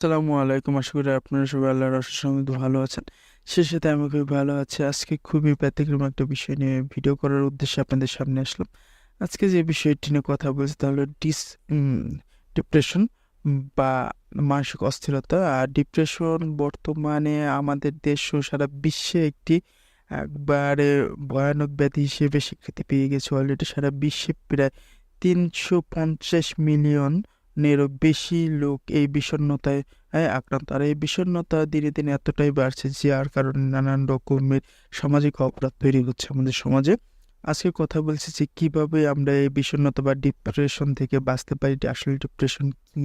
আসসালামু আলাইকুম। আশা করি আপনারা সবাই আল্লাহর অশেষ রহমতে ভালো আছেন। সেই সাথে আমি খুবই ভালো আছি। আজকে খুবই ব্যতিক্রম একটা বিষয় নিয়ে ভিডিও করার উদ্দেশ্যে আপনাদের সামনে আসলাম। আজকে যে বিষয়টি নিয়ে কথা বলছি তা হলো ডিপ্রেশন বা মানসিক অস্থিরতা। আর ডিপ্রেশন বর্তমানে আমাদের দেশ ও সারা বিশ্বে একটি একবারে ভয়ানক ব্যাধি হিসেবে স্বীকৃতি পেয়ে গেছে অলরেডি। সারা বিশ্বে প্রায় ৩৫০ মিলিয়নেরও বেশি লোক এই বিষণ্ণতায় আক্রান্ত। আর এই বিষণ্ণতা দিনে দিনে এতটাই বাড়ছে যার কারণে নানান রকমের সামাজিক অপরাধ তৈরি হচ্ছে আমাদের সমাজে। আজকে কথা বলছি যে কিভাবে আমরা এই বিষণ্ণতা বা ডিপ্রেশন থেকে বাঁচতে পারি, আসলে ডিপ্রেশন কি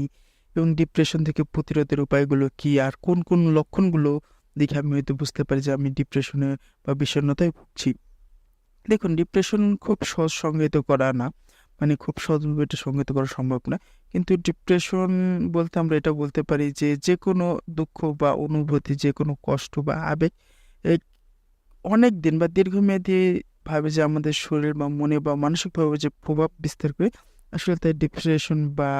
এবং ডিপ্রেশন থেকে প্রতিরোধের উপায়গুলো কি, আর কোন কোন লক্ষণগুলো দেখে আমি হয়তো বুঝতে পারি যে আমি ডিপ্রেশনে বা বিষণ্ণতায় ভুগছি। দেখুন, ডিপ্রেশন খুব সহজ সংজ্ঞায়িত করা না, মানে খুব সহজভাবে এটা সংজ্ঞায়িত করা সম্ভব না। কিন্তু ডিপ্রেশন বলতে আমরা এটা বলতে পারি যে যেকোনো দুঃখ বা অনুভূতি, যেকোনো কষ্ট বা আবেগ এই অনেক দিন বা দীর্ঘমেয়াদী ভাবে যে আমাদের শরীর বা মনে বা মানসিকভাবে যে প্রভাব বিস্তার করে, আসলে তাই ডিপ্রেশন বা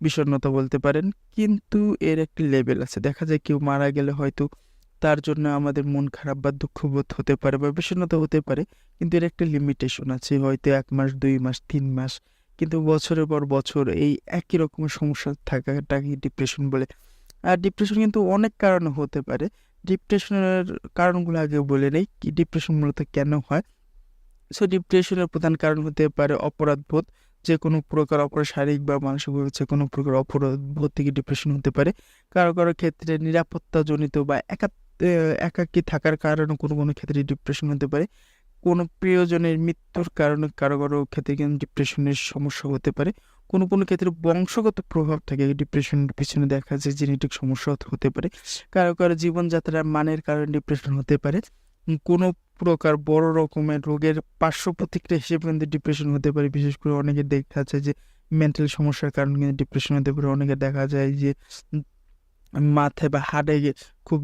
বিষণ্ণতা বলতে পারেন। কিন্তু এর একটি লেভেল আছে। দেখা যায় কেউ মারা গেলে হয়তো তার জন্য আমাদের মন খারাপ বা দুঃখবোধ হতে পারে বা বিষণ্ণতা হতে পারে। কিন্তু এর একটা লিমিটেশন আছে। হয়তো ১ মাস, ২ মাস, ৩ মাস। কিন্তু বছরের পর বছর এই একই রকমের সমস্যা থাকাটাকে ডিপ্রেশন বলে। আর ডিপ্রেশন কিন্তু অনেক কারণে হতে পারে। ডিপ্রেশনের কারণগুলো আগে বলে নেই। ডিপ্রেশন মূলত কেন হয়? ডিপ্রেশনের প্রধান কারণ হতে পারে অপরাধবোধ। যেকোনো প্রকার অপরাধ, শারীরিক বা মানসিকভাবে যেকোনো প্রকার অপরাধবোধ থেকে ডিপ্রেশন হতে পারে। কারো, কারো ক্ষেত্রে নিরাপত্তাজনিত বা একাকী থাকার কারণে কোনো ক্ষেত্রে ডিপ্রেশন হতে পারে। কোনো প্রিয়জনের মৃত্যুর কারণে কারো, কারো ক্ষেত্রে কিন্তু ডিপ্রেশনের সমস্যা হতে পারে। কোনো ক্ষেত্রে বংশগত প্রভাব থাকে ডিপ্রেশনের পিছনে, দেখা যায় জেনেটিক সমস্যা হতে পারে। কারো, কারো জীবনযাত্রার মানের কারণে ডিপ্রেশন হতে পারে। কোনো প্রকার বড় রকমের রোগের পার্শ্ব প্রতিক্রিয়া হিসেবে কিন্তু ডিপ্রেশন হতে পারে। বিশেষ করে অনেকে দেখা যায় যে মেন্টাল সমস্যার কারণে কিন্তু ডিপ্রেশন হতে পারে। অনেকে দেখা যায় যে উম মাথায় বা হার্টে খুব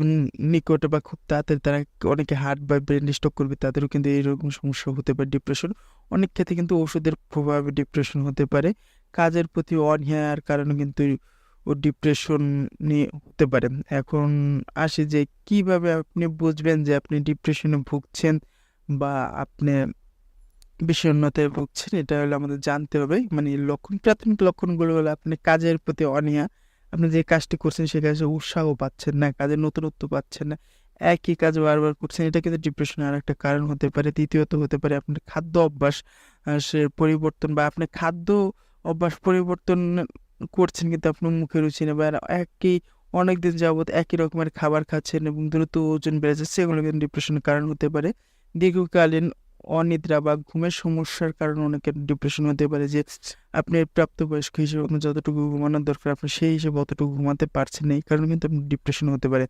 নিকটে বা খুব তাড়াতাড়ি তারা অনেকে হার্ট বা ব্রেন স্ট্রোক করবে, তাদেরও কিন্তু এইরকম সমস্যা হতে পারে ডিপ্রেশন। অনেক ক্ষেত্রে কিন্তু ওষুধের প্রভাবে ডিপ্রেশন হতে পারে। কাজের প্রতি অনীহার কারণে কিন্তু ডিপ্রেশন নিয়ে হতে পারে। এখন আসি যে কিভাবে আপনি বুঝবেন যে আপনি ডিপ্রেশনে ভুগছেন বা আপনি বিষণ্ণতায় ভুগছেন, এটা হলো আমাদের জানতে হবে। মানে প্রাথমিক লক্ষণগুলো হলো আপনি কাজের প্রতি অনীহা। আপনি যে কাজটি করছেন সে কাজে উৎসাহ পাচ্ছেন না, কাজে নতুনত্ব পাচ্ছেন না। একই কাজ বারবার করছেন। এটা কিন্তু ডিপ্রেশনের আরেকটা কারণ হতে পারে। তৃতীয়ত হতে পারে আপনার খাদ্য অভ্যাস সে পরিবর্তন, বা আপনি খাদ্য অভ্যাস পরিবর্তন করছেন কিন্তু আপনার মুখে রুচি নেই, বা একই অনেকদিন যাবৎ একই রকমের খাবার খাচ্ছেন এবং দ্রুত ওজন বেড়ে যাচ্ছে, এগুলো কিন্তু ডিপ্রেশনের কারণ হতে পারে। দীর্ঘকালীন অনিদ্রা বা ঘুমের সমস্যার কারণে অনেকের ডিপ্রেশন হতে পারে যে আপনি প্রাপ্তবয়স্ক হিসেবে আপনার যতটুকু ঘুমানোর দরকার আপনি সেই হিসেবে অতটুকু ঘুমাতে পারছেন না। এই কারণে কিন্তু আপনার ডিপ্রেশন হতে পারে।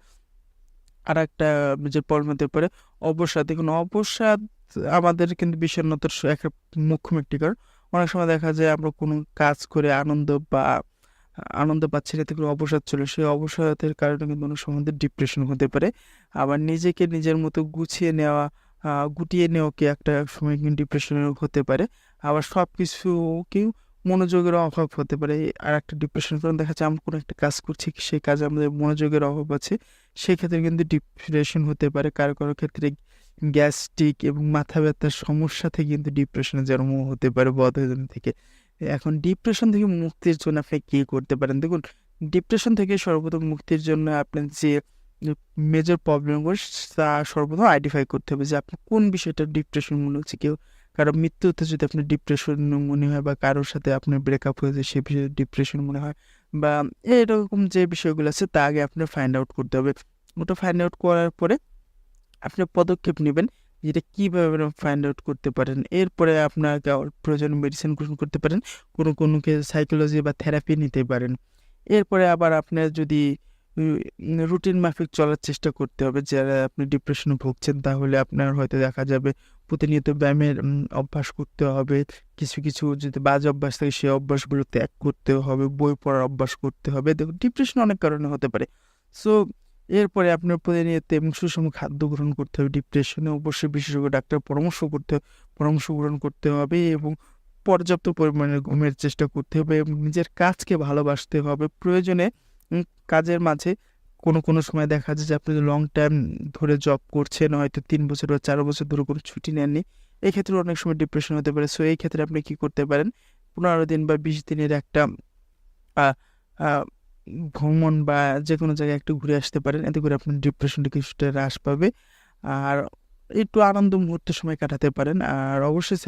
আরেকটা যে প্রবলেম হতে পারে অবসাদ। দেখুন, অবসাদ আমাদের কিন্তু বিষণ্ণতার একটা মুখ্য একটি কারণ। অনেক সময় দেখা যায় আমরা কোনো কাজ করে আনন্দ পাচ্ছি না, এতে করে অবসাদ চলে। সেই অবসাদের কারণে কিন্তু অনেক সময় আমাদের ডিপ্রেশন হতে পারে। আবার নিজেকে নিজের মতো গুটিয়ে নেওয়াকে একটা সময় কিন্তু ডিপ্রেশনের হতে পারে। আবার সবকিছুকেও মনোযোগের অভাব হতে পারে। আরেকটা ডিপ্রেশনের কারণ দেখা যাচ্ছে আমরা কোনো একটা কাজ করছি, সেই কাজে আমাদের মনোযোগের অভাব আছে। সেক্ষেত্রে কিন্তু ডিপ্রেশন হতে পারে। কারো, কারো ক্ষেত্রে গ্যাস্ট্রিক এবং মাথা ব্যথার সমস্যা থেকে কিন্তু ডিপ্রেশনের জন্ম হতে পারে, বদহজম থেকে। এখন ডিপ্রেশন থেকে মুক্তির জন্য আপনি কি করতে পারেন? দেখুন, ডিপ্রেশন থেকে সর্বপ্রথম মুক্তির জন্য আপনার যে মেজর প্রবলেমগুলো তা সর্বপ্রথম আইডেন্টিফাই করতে হবে যে আপনার কোন বিষয়টা ডিপ্রেশন মনে হচ্ছে। কারো মৃত্যুতে যদি আপনার ডিপ্রেশন মনে হয়, বা কারোর সাথে আপনার ব্রেকআপ হয়েছে সে বিষয়ে ডিপ্রেশন মনে হয়, বা এরকম যে বিষয়গুলো আছে তা আগে আপনার ফাইন্ড আউট করতে হবে। ওটা ফাইন্ড আউট করার পরে আপনি পদক্ষেপ নিবেন যেটা কিভাবে ফাইন্ড আউট করতে পারেন। এরপরে আপনাকে প্রয়োজনীয় মেডিসিন গ্রহণ করতে পারেন। কোনো সাইকোলজি বা থেরাপি নিতে পারেন। এরপরে আবার আপনার যদি রুটিন মাফিক চলার চেষ্টা করতে হবে। যারা আপনি ডিপ্রেশনে ভুগছেন তাহলে আপনার হয়তো দেখা যাবে প্রতিনিয়ত ব্যায়ামের অভ্যাস করতে হবে। কিছু যদি বাজে অভ্যাস থাকে সেই অভ্যাসগুলো ত্যাগ করতে হবে। বই পড়ার অভ্যাস করতে হবে। দেখুন, ডিপ্রেশন অনেক কারণে হতে পারে। সো এরপরে আপনার প্রতিনিয়ত এবং সুষম খাদ্য গ্রহণ করতে হবে। ডিপ্রেশনে অবশ্যই বিশেষজ্ঞ ডাক্তারের পরামর্শ গ্রহণ করতে হবে এবং পর্যাপ্ত পরিমাণে ঘুমের চেষ্টা করতে হবে এবং নিজের কাজকে ভালোবাসতে হবে। প্রয়োজনে কাজের মাঝে কোনো সময় দেখা যায় যে আপনি লং টাইম ধরে জব করছেন, হয়তো ৩ বছর বা ৪ বছর ধরে কোনো ছুটি নেননি। এক্ষেত্রে অনেক সময় ডিপ্রেশন হতে পারে। সো এই ক্ষেত্রে আপনি কি করতে পারেন? ১৫ দিন বা ২০ দিনের একটা আ আ ভ্রমণ বা যেকোনো জায়গায় একটু ঘুরে আসতে পারেন। এতে করে আপনার ডিপ্রেশনটা কিছুটা হ্রাস পাবে। আর একটু আনন্দ মুহূর্তে সময় কাটাতে পারেন। আর অবশ্যই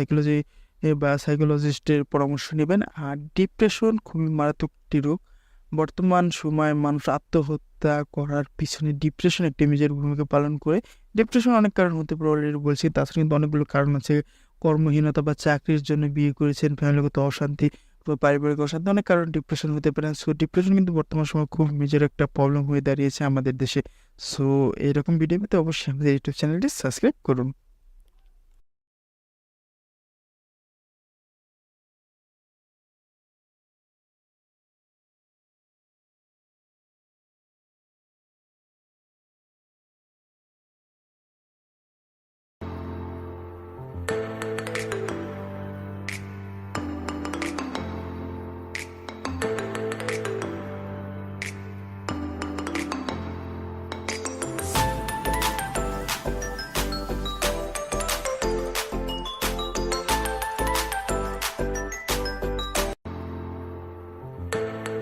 বা সাইকোলজিস্টের পরামর্শ নিবেন। আর ডিপ্রেশন খুবই মারাত্মক একটি রোগ। বর্তমান সময়ে মানুষ আত্মহত্যা করার পিছনে ডিপ্রেশন একটি মেজর ভূমিকা পালন করে। ডিপ্রেশন অনেক কারণ হতে পারে, অলরেডি বলছি। তাছাড়া কিন্তু অনেকগুলো কারণ আছে। কর্মহীনতা বা চাকরির জন্য বিয়ে করেছেন, ফ্যামিলিগত অশান্তি বা পারিবারিক অশান্তি, অনেক কারণে ডিপ্রেশন হতে পারে। সো ডিপ্রেশন কিন্তু বর্তমান সময়ে খুব মেজর একটা প্রবলেম হয়ে দাঁড়িয়েছে আমাদের দেশে। সো এরকম ভিডিও পেতে অবশ্যই আমাদের ইউটিউব চ্যানেলটি সাবস্ক্রাইব করুন।